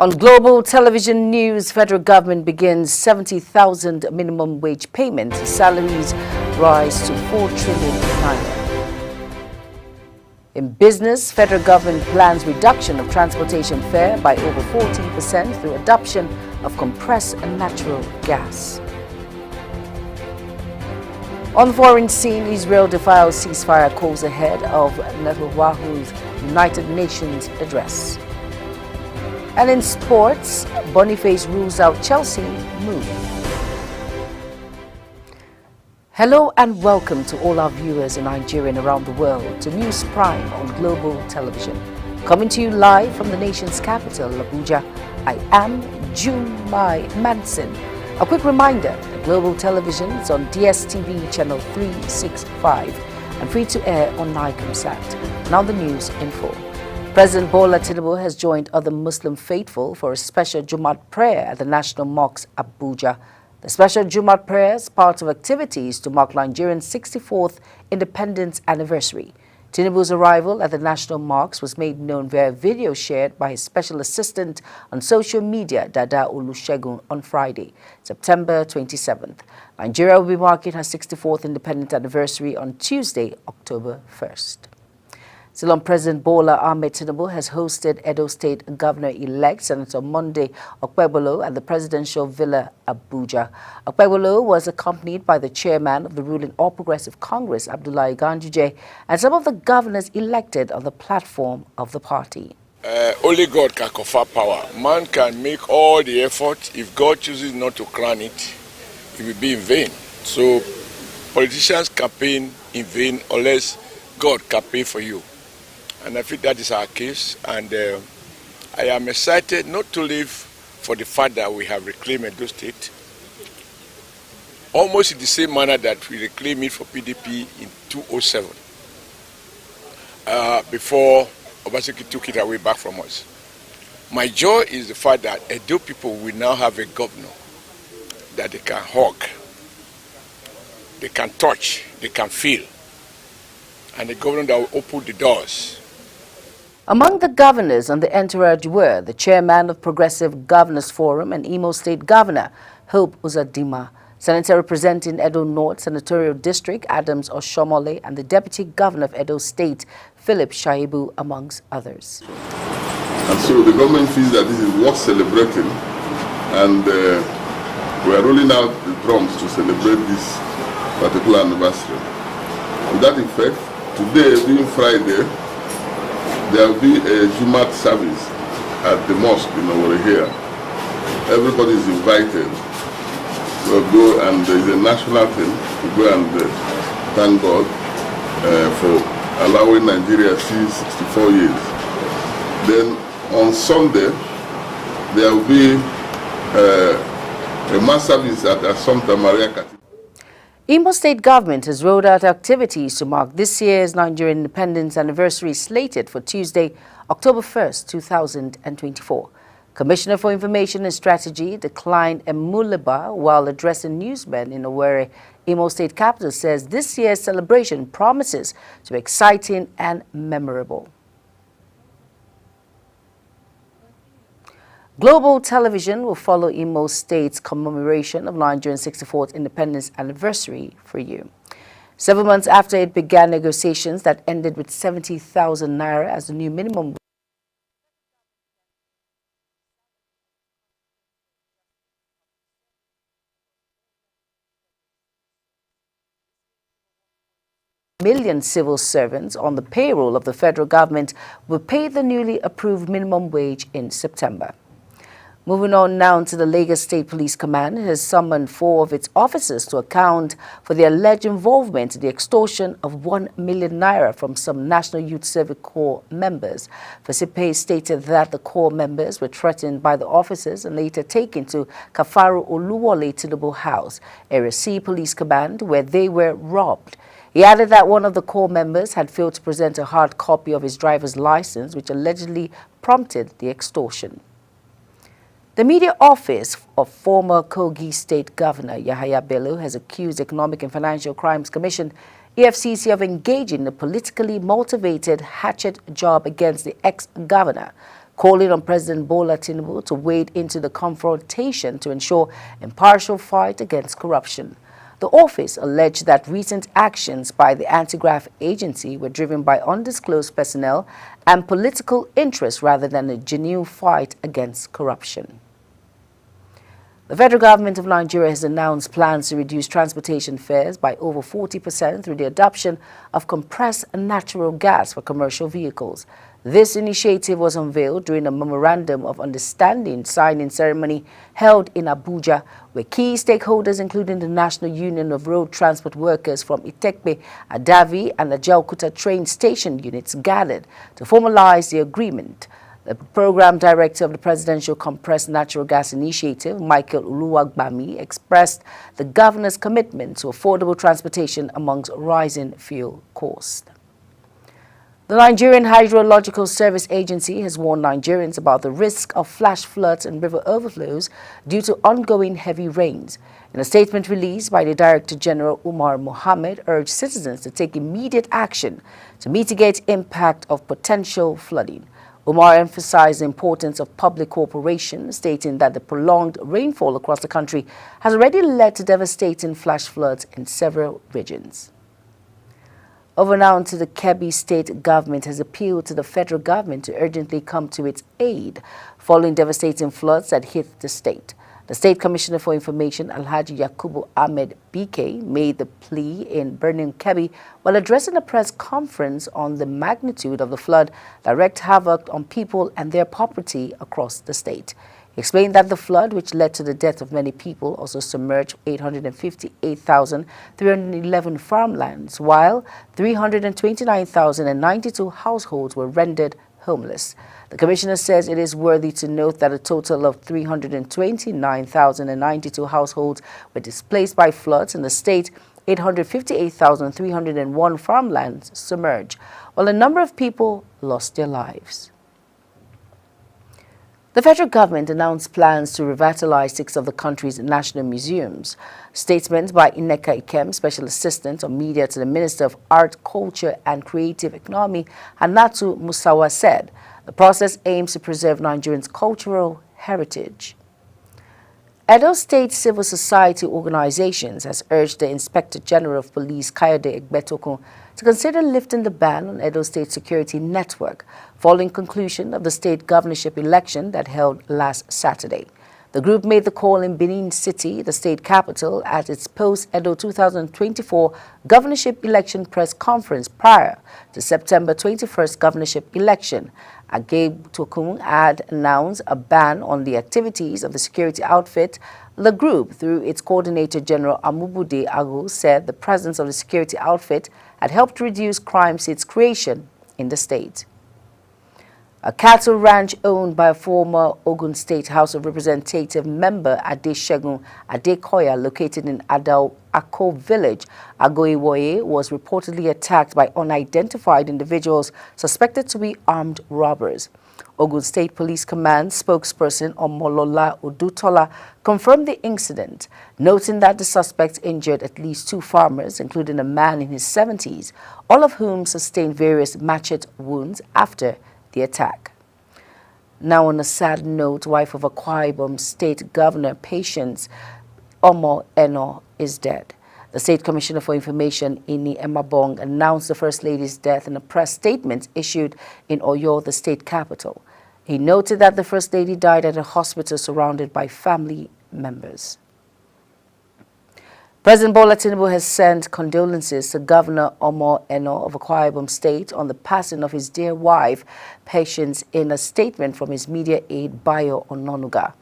On global television news, federal government begins 70,000 minimum wage payment. Salaries rise to 4 trillion naira. In business, federal government plans reduction of transportation fare by over 14% through adoption of compressed natural gas. On the foreign scene, Israel defiles ceasefire calls ahead of Netanyahu's United Nations address. And in sports, Boniface rules out Chelsea move. Hello and welcome to all our viewers in Nigeria and around the world to News Prime on Global Television. Coming to you live from the nation's capital, Abuja, I am Jumai Manson. A quick reminder, that Global Television is on DSTV channel 365 and free to air on Nicomsat. Now the news in full. President Bola Tinubu has joined other Muslim faithful for a special Jumat prayer at the National Mosque, Abuja. The special Jumat prayer is part of activities to mark Nigeria's 64th independence anniversary. Tinubu's arrival at the National Mosque was made known via a video shared by his special assistant on social media, Dada Olusegun, on Friday, September 27th. Nigeria will be marking her 64th independence anniversary on Tuesday, October 1st. Still on, President Bola Ahmed Tinubu has hosted Edo State Governor-elect Senator Monday Okpebholo at the presidential villa, Abuja. Okpebholo was accompanied by the chairman of the ruling All Progressive Congress, Abdullahi Ganduje, and some of the governors elected on the platform of the party. Only God can confer power. Man can make all the effort. If God chooses not to crown it, it will be in vain. So politicians campaign in vain unless God campaign for you. And I think that is our case, and I am excited not to live for the fact that we have reclaimed Edo State, almost in the same manner that we reclaimed it for PDP in 2007, before Obaseki took it away back from us. My joy is the fact that Edo people will now have a governor that they can hug, they can touch, they can feel, and a governor that will open the doors. Among the governors on the entourage were the chairman of Progressive Governors Forum and Imo State Governor, Hope Uzodinma, Senator representing Edo North Senatorial District, Adams Oshomole, and the Deputy Governor of Edo State, Philip Shaibu, amongst others. And so the government feels that this is worth celebrating, and we are rolling out the drums to celebrate this particular anniversary. To that effect, today, being Friday, there will be a Jumat service at the mosque in Owerri here. Everybody is invited. We'll go, and there is a national thing to go and thank God for allowing Nigeria to see 64 years. Then on Sunday, there will be a mass service at Assumpta Maria Cathedral. Imo State government has rolled out activities to mark this year's Nigerian independence anniversary slated for Tuesday, October 1st, 2024. Commissioner for Information and Strategy, Decline Emuleba, while addressing newsmen in Owerri, Imo State capital, says this year's celebration promises to be exciting and memorable. Global Television will follow Imo State's commemoration of Nigeria's 64th independence anniversary for you. 7 months after it began negotiations that ended with 70,000 naira as the new minimum million civil servants on the payroll of the federal government will pay the newly approved minimum wage in September. Moving on now to the Lagos State Police Command has summoned 4 of its officers to account for their alleged involvement in the extortion of 1 million naira from some National Youth Service Corps members. Fasipe stated that the Corps members were threatened by the officers and later taken to Kafaru Oluwole Tinubu House, Area C Police Command, where they were robbed. He added that one of the Corps members had failed to present a hard copy of his driver's license, which allegedly prompted the extortion. The media office of former Kogi State Governor Yahaya Bello has accused Economic and Financial Crimes Commission EFCC of engaging in a politically motivated hatchet job against the ex-governor. calling on President Bola Tinubu to wade into the confrontation to ensure impartial fight against corruption. The office alleged that recent actions by the anti-graft agency were driven by undisclosed personnel and political interest rather than a genuine fight against corruption. The federal government of Nigeria has announced plans to reduce transportation fares by over 40% through the adoption of compressed natural gas for commercial vehicles. This initiative was unveiled during a memorandum of understanding signing ceremony held in Abuja, where key stakeholders, including the National Union of Road Transport Workers from Itekpe, Adavi, and the Ajaokuta train station units, gathered to formalize the agreement. The program director of the Presidential Compressed Natural Gas Initiative, Michael Uluwagbami, expressed the governor's commitment to affordable transportation amongst rising fuel costs. The Nigerian Hydrological Service Agency has warned Nigerians about the risk of flash floods and river overflows due to ongoing heavy rains. In a statement released by the Director General Umar Mohammed, urged citizens to take immediate action to mitigate impact of potential flooding. Umar emphasized the importance of public cooperation, stating that the prolonged rainfall across the country has already led to devastating flash floods in several regions. Over now to the Kebbi state government has appealed to the federal government to urgently come to its aid following devastating floods that hit the state. The State Commissioner for Information, Alhaji Yakubu Ahmed BK, made the plea in Birnin Kebbi while addressing a press conference on the magnitude of the flood that wreaked havoc on people and their property across the state. He explained that the flood, which led to the death of many people, also submerged 858,311 farmlands, while 329,092 households were rendered homeless. The commissioner says it is worthy to note that a total of 329,092 households were displaced by floods in the state, 858,301 farmlands submerged, while a number of people lost their lives. The federal government announced plans to revitalize 6 of the country's national museums. Statement by Ineka Ikem, Special Assistant on Media to the Minister of Art, Culture and Creative Economy, Hannatu Musawa, said the process aims to preserve Nigerians' cultural heritage. Edo State Civil Society Organizations has urged the Inspector General of Police, Kayode Egbetokun, to consider lifting the ban on Edo State Security Network following conclusion of the state governorship election that held last Saturday. The group made the call in Benin City, the state capital, at its post-Edo 2024 governorship election press conference prior to September 21st governorship election. Egbetokun had announced a ban on the activities of the security outfit. The group, through its coordinator General Amubude Agu, said the presence of the security outfit had helped reduce crime since creation in the state. A cattle ranch owned by a former Ogun State House of Representative member Adeshegun Adekoya, located in Ako village, Agoiwoye, was reportedly attacked by unidentified individuals suspected to be armed robbers. Ogun State Police Command spokesperson Omolola Odutola confirmed the incident, noting that the suspects injured at least 2 farmers, including a man in his 70s, all of whom sustained various machete wounds after the attack. Now, on a sad note, wife of Akwa Ibom State Governor Patience Omo Eno is dead. The State Commissioner for Information, Ini Emabong, announced the First Lady's death in a press statement issued in Oyo, the state capital. He noted that the First Lady died at a hospital surrounded by family members. President Bola Tinubu has sent condolences to Governor Omo Eno of Akwa Ibom State on the passing of his dear wife, Patience, in a statement from his media aide, Bayo Ononuga.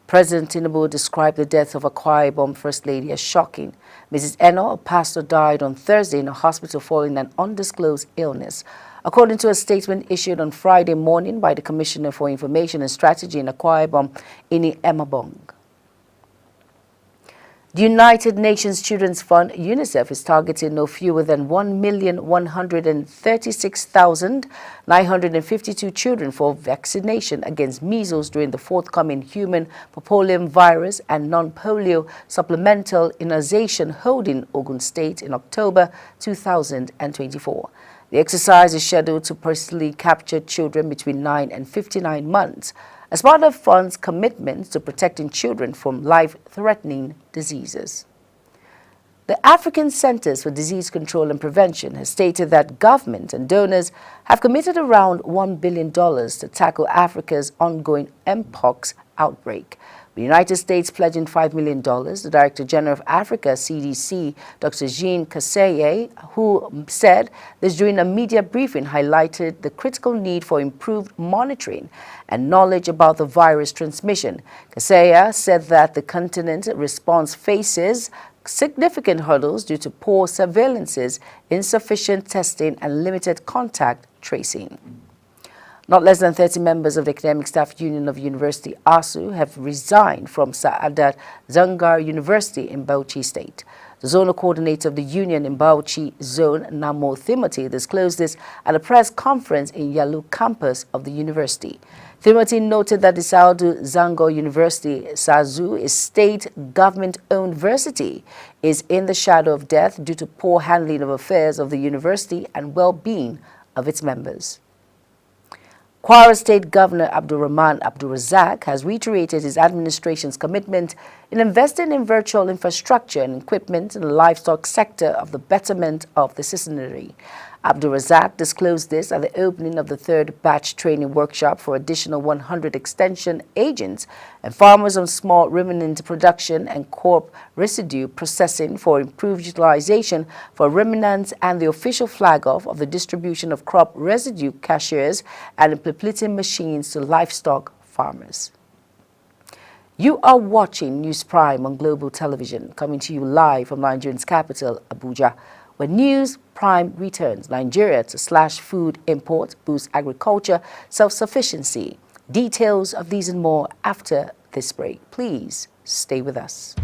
President Tinubu described the death of Akwa Ibom First Lady as shocking. Mrs. Eno, a pastor, died on Thursday in a hospital following an undisclosed illness. According to a statement issued on Friday morning by the Commissioner for Information and Strategy in Akwa Ibom, Ini Emabong. The United Nations Children's Fund, UNICEF, is targeting no fewer than 1,136,952 children for vaccination against measles during the forthcoming human papillomavirus and non-polio supplemental immunization held in Ogun State in October 2024. The exercise is scheduled to personally capture children between 9 and 59 months as part of fund's commitment to protecting children from life-threatening diseases. The African Centers for Disease Control and Prevention has stated that government and donors have committed around $1 billion to tackle Africa's ongoing Mpox outbreak. The United States pledging $5 million. The Director General of Africa, CDC, Dr. Jean Kaseye, who said this during a media briefing, highlighted the critical need for improved monitoring and knowledge about the virus transmission. Kaseye said that the continent's response faces significant hurdles due to poor surveillances, insufficient testing, and limited contact tracing. Not less than 30 members of the Academic Staff Union of University ASU have resigned from Saadat Zangar University in Bauchi State. The zonal coordinator of the union in Bauchi Zone, Namo Timothy, disclosed this at a press conference in Yalu campus of the university. Timothy noted that the Saadat Zangar University, SAZU, is state government-owned university, is in the shadow of death due to poor handling of affairs of the university and well-being of its members. Kwara State Governor Abdulrahman Abdulrazak has reiterated his administration's commitment in investing in virtual infrastructure and equipment in the livestock sector of the betterment of the citizenry. Abdulrazak disclosed this at the opening of the third batch training workshop for additional 100 extension agents and farmers on small ruminant production and crop residue processing for improved utilization for ruminants and the official flag-off of the distribution of crop residue cashiers and implementing machines to livestock farmers. You are watching News Prime on Global Television, coming to you live from Nigeria's capital, Abuja, where News Prime returns Nigeria to slash food imports, boost agriculture self-sufficiency. Details of these and more after this break. Please stay with us.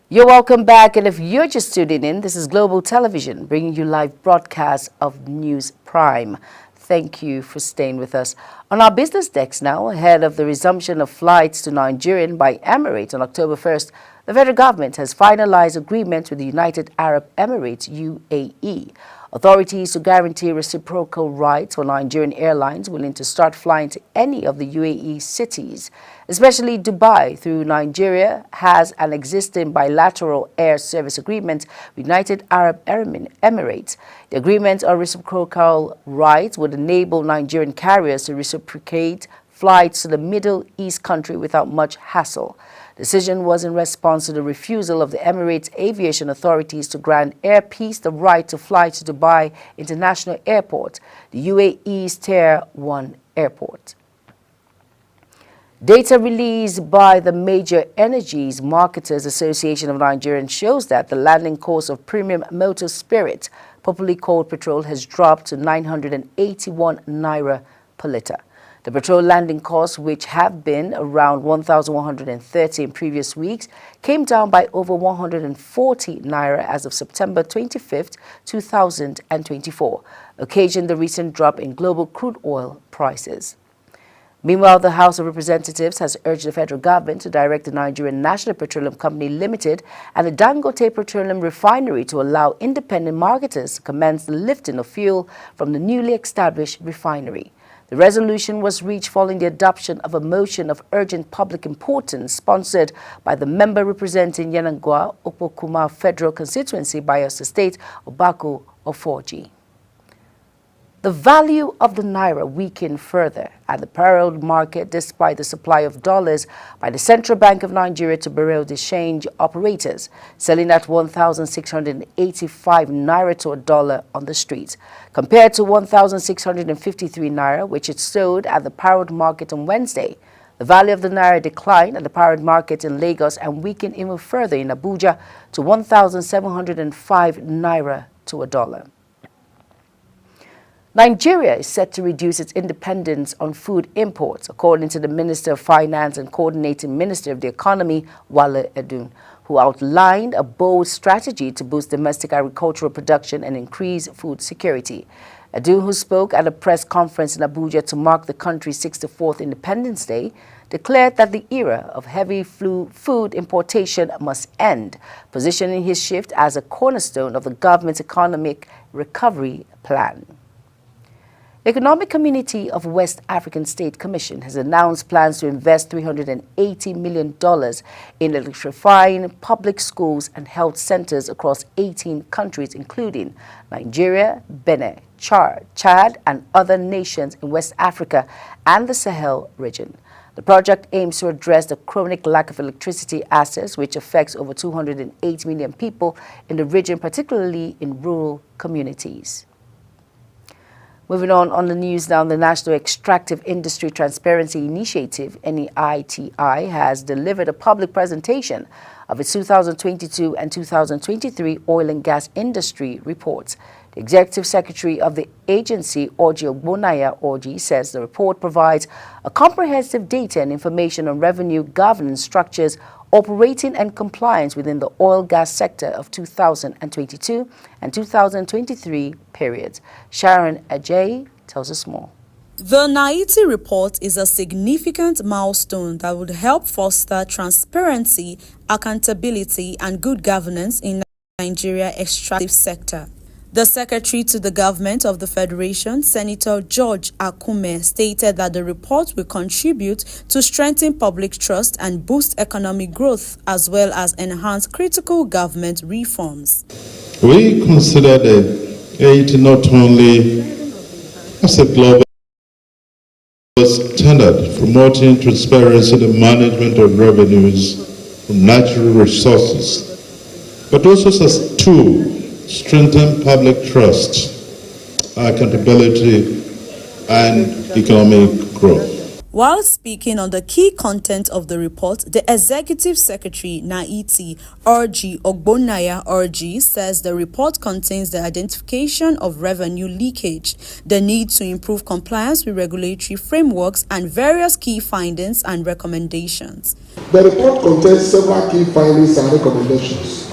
You're welcome back, and if you're just tuning in, this is Global Television, bringing you live broadcasts of News Prime. Thank you for staying with us. On our business decks now, ahead of the resumption of flights to Nigeria by Emirates on October 1st, the federal government has finalized agreement with the United Arab Emirates, UAE. Authorities to guarantee reciprocal rights for Nigerian airlines willing to start flying to any of the UAE cities, especially Dubai, through Nigeria, has an existing bilateral air service agreement with United Arab Emirates. The agreement on reciprocal rights would enable Nigerian carriers to reciprocate flights to the Middle East country without much hassle. The decision was in response to the refusal of the Emirates aviation authorities to grant Air Peace the right to fly to Dubai International Airport, the UAE's Tier 1 airport. Data released by the Major Energies Marketers Association of Nigeria shows that the landing cost of premium motor spirit, popularly called petrol, has dropped to 981 naira per litre. The petrol landing costs, which have been around 1,130 in previous weeks, came down by over 140 naira as of September 25th, 2024, occasioning the recent drop in global crude oil prices. Meanwhile, the House of Representatives has urged the federal government to direct the Nigerian National Petroleum Company Limited and the Dangote Petroleum Refinery to allow independent marketers to commence the lifting of fuel from the newly established refinery. The resolution was reached following the adoption of a motion of urgent public importance sponsored by the member representing Yanangwa Opokuma Federal Constituency, Bayelsa State, Obako Ofoji. The value of the naira weakened further at the parallel market despite the supply of dollars by the Central Bank of Nigeria to Bureau de Change operators, selling at 1,685 naira to a dollar on the streets, compared to 1,653 naira, which it sold at the parallel market on Wednesday. The value of the naira declined at the parallel market in Lagos and weakened even further in Abuja to 1,705 naira to a dollar. Nigeria is set to reduce its dependence on food imports, according to the Minister of Finance and Coordinating Minister of the Economy, Wale Edun. who outlined a bold strategy to boost domestic agricultural production and increase food security. Adu, who spoke at a press conference in Abuja to mark the country's 64th Independence Day, declared that the era of heavy food importation must end, positioning his shift as a cornerstone of the government's economic recovery plan. The Economic Community of West African State Commission has announced plans to invest $380 million in electrifying public schools and health centers across 18 countries, including Nigeria, Benin, Chad, and other nations in West Africa and the Sahel region. The project aims to address the chronic lack of electricity access, which affects over 208 million people in the region, particularly in rural communities. Moving on the news now, the National Extractive Industry Transparency Initiative, NEITI, has delivered a public presentation of its 2022 and 2023 oil and gas industry reports. The Executive Secretary of the agency, Orji Ogbonnaya Orji, says the report provides a comprehensive data and information on revenue governance structures, operating and compliance within the oil-gas sector of 2022 and 2023 periods. Sharon Ajay tells us more. The NEITI report is a significant milestone that would help foster transparency, accountability, and good governance in Nigeria's extractive sector. The Secretary to the Government of the Federation, Senator George Akume, stated that the report will contribute to strengthen public trust and boost economic growth, as well as enhance critical government reforms. We consider the NEITI not only as a global standard promoting transparency in the management of revenues from natural resources, but also as a tool strengthen public trust, accountability, and economic growth. While speaking on the key content of the report, the Executive Secretary, NEITI, Orji Ogbonnaya Orji, says the report contains the identification of revenue leakage, the need to improve compliance with regulatory frameworks, and various key findings and recommendations. The report contains several key findings and recommendations.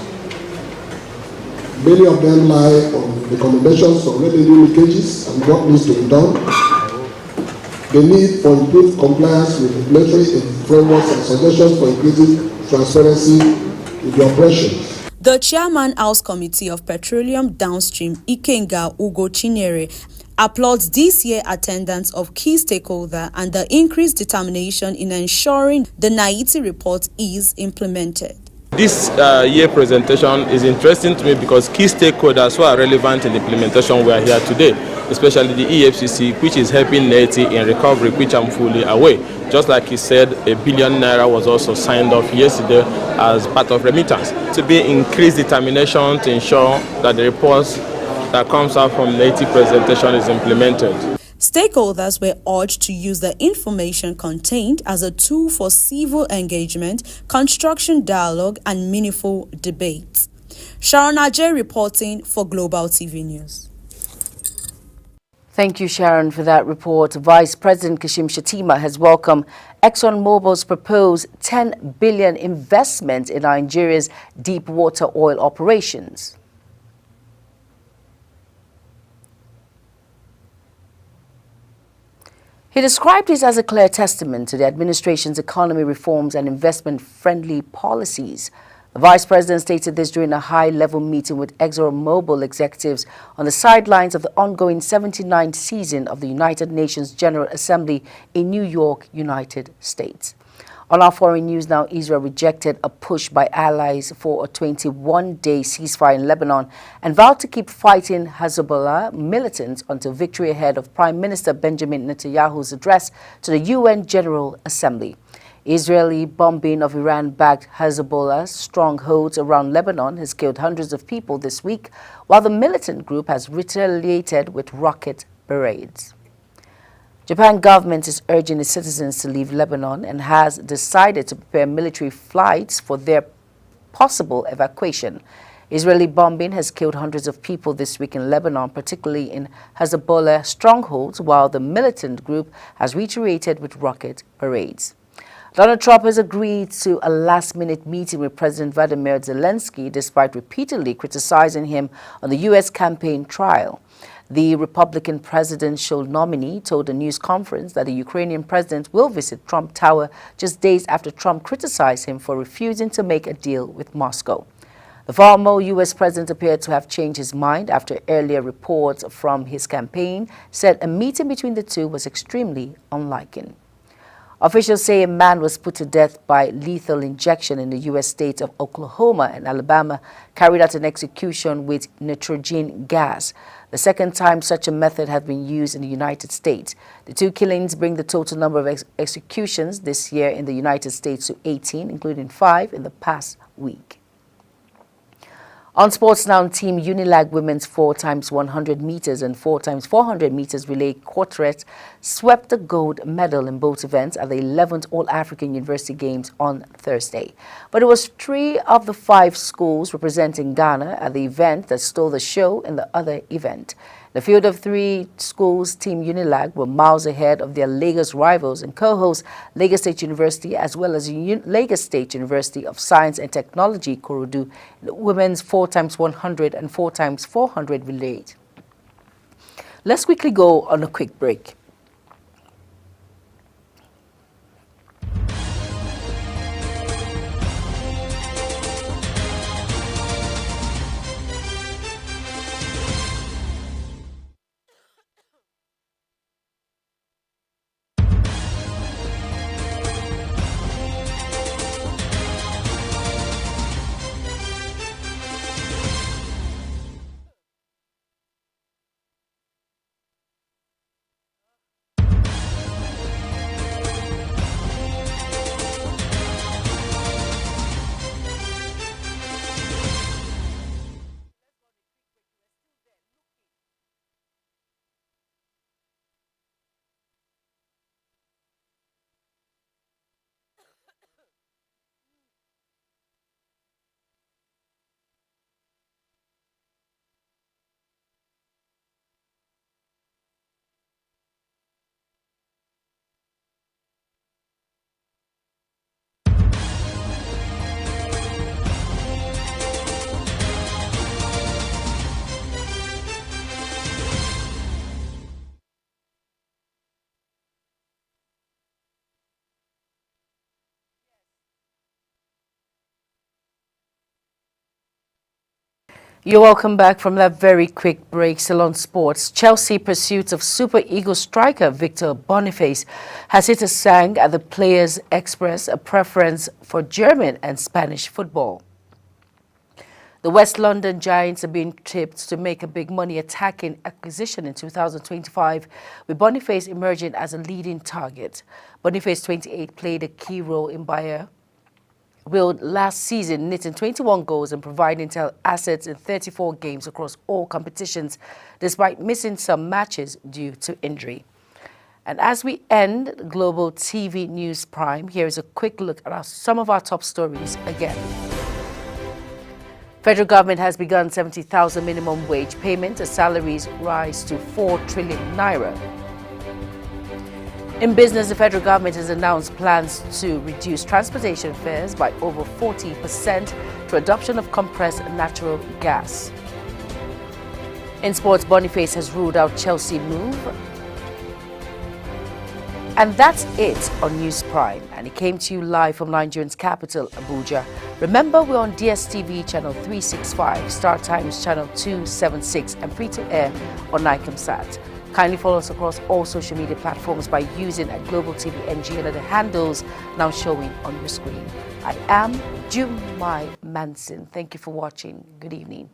Many of them lie on recommendations on revenue leakages and what needs to be done, the need for improved compliance with regulatory frameworks and suggestions for increasing transparency in the operations. The Chairman House Committee of Petroleum Downstream, Ikenga Ugo Chinyere, applauds this year's attendance of key stakeholders and the increased determination in ensuring the NEITI report is implemented. This year presentation is interesting to me because key stakeholders who are relevant in the implementation were here today, especially the EFCC, which is helping NEITI in recovery, which I'm fully aware. Just like he said, ₦1 billion was also signed off yesterday as part of remittance. To be increased determination to ensure that the reports that comes out from NEITI presentation is implemented. Stakeholders were urged to use the information contained as a tool for civil engagement, construction dialogue, and meaningful debate. Sharon Ajay reporting for Global TV News. Thank you, Sharon, for that report. Vice President Kashim Shettima has welcomed ExxonMobil's proposed $10 billion investment in Nigeria's deep water oil operations. He described this as a clear testament to the administration's economy reforms and investment-friendly policies. The Vice President stated this during a high-level meeting with ExxonMobil executives on the sidelines of the ongoing 79th season of the United Nations General Assembly in New York, United States. On our foreign news now, Israel rejected a push by allies for a 21-day ceasefire in Lebanon and vowed to keep fighting Hezbollah militants until victory ahead of Prime Minister Benjamin Netanyahu's address to the UN General Assembly. Israeli bombing of Iran-backed Hezbollah strongholds around Lebanon has killed hundreds of people this week, while the militant group has retaliated with rocket parades. Japan government is urging its citizens to leave Lebanon and has decided to prepare military flights for their possible evacuation. Israeli bombing has killed hundreds of people this week in Lebanon, particularly in Hezbollah strongholds, while the militant group has retaliated with rocket parades. Donald Trump has agreed to a last-minute meeting with President Vladimir Zelensky despite repeatedly criticizing him on the U.S. campaign trail. The Republican presidential nominee told a news conference that the Ukrainian president will visit Trump Tower just days after Trump criticized him for refusing to make a deal with Moscow. The former U.S. president appeared to have changed his mind after earlier reports from his campaign said a meeting between the two was extremely unlikely. Officials say a man was put to death by lethal injection in the U.S. states of Oklahoma and Alabama carried out an execution with nitrogen gas, the second time such a method has been used in the United States. The two killings bring the total number of executions this year in the United States to 18, including 5 in the past week. On sports now, Team Unilag women's 4x100 meters and 4x400 meters relay quartet swept the gold medal in both events at the 11th All-African University Games on Thursday. But it was 3 of the 5 schools representing Ghana at the event that stole the show in the other event. The field of 3 schools, Team Unilag, were miles ahead of their Lagos rivals and co-hosts Lagos State University as well as Lagos State University of Science and Technology, Korodu, in the women's 4x100 and 4x400 relay. Let's quickly go on a quick break. You're welcome back from that very quick break. Still on sports, Chelsea pursuit of Super Eagles striker Victor Boniface has hit a snag at the players express a preference for German and Spanish football. The West London Giants are being tipped to make a big money attacking acquisition in 2025, with Boniface emerging as a leading target. Boniface, 28, played a key role in Bayer Will last season, netting 21 goals and providing assets in 34 games across all competitions, despite missing some matches due to injury. And as we end Global TV News Prime, here is a quick look at some of our top stories again. Federal government has begun 70,000 minimum wage payment as salaries rise to 4 trillion naira. In business, the federal government has announced plans to reduce transportation fares by over 40% through adoption of compressed natural gas. In sports, Boniface has ruled out Chelsea move. And that's it on News Prime, and it came to you live from Nigeria's capital, Abuja. Remember, we're on DSTV channel 365, Star Times channel 276, and free to air on Nicomsat. Kindly follow us across all social media platforms by using Global TV NG under the handles now showing on your screen. I am Jumai Manson. Thank you for watching. Good evening.